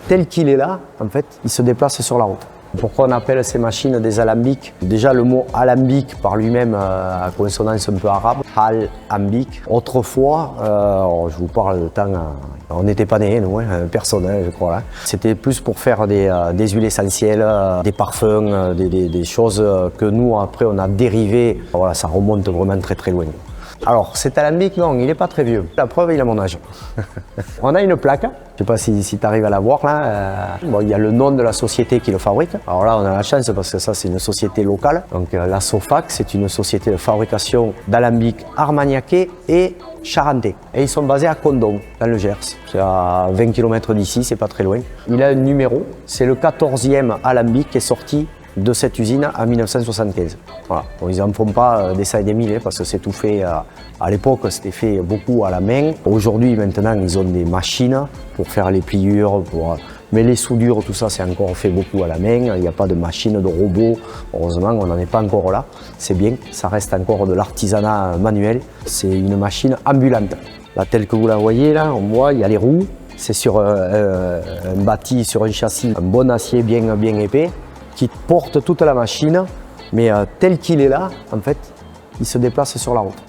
tel qu'il est là, en fait, il se déplace sur la route. Pourquoi on appelle ces machines des alambics? Déjà, le mot alambic par lui-même à consonance un peu arabe, al-ambic. Autrefois, je vous parle de temps, on n'était pas nés, nous, personne, je crois. Hein. C'était plus pour faire des huiles essentielles, des parfums, des choses que nous, après, on a dérivé. Voilà, ça remonte vraiment très très loin. Alors, cet alambic, non, il n'est pas très vieux. La preuve, il a mon âge. On a une plaque, je ne sais pas si tu arrives à la voir là. Bon, il y a le nom de la société qui le fabrique. Alors là, on a la chance parce que ça, c'est une société locale. Donc la Sofac, c'est une société de fabrication d'alambic armagnaquais et charentais. Et ils sont basés à Condom, dans le Gers. C'est à 20 km d'ici, c'est pas très loin. Il a un numéro, c'est le 14e alambic qui est sorti de cette usine en 1975. Voilà. Bon, ils n'en font pas des cents et des mille parce que c'est tout fait, à l'époque c'était fait beaucoup à la main. Aujourd'hui maintenant ils ont des machines pour faire les pliures, mais les soudures, tout ça c'est encore fait beaucoup à la main. Il n'y a pas de machine, de robot, heureusement on n'en est pas encore là. C'est bien, ça reste encore de l'artisanat manuel. C'est une machine ambulante. Là, telle que vous la voyez là, on voit, il y a les roues. C'est sur un bâti, sur un châssis, un bon acier bien épais, qui porte toute la machine, mais tel qu'il est là, en fait, il se déplace sur la route.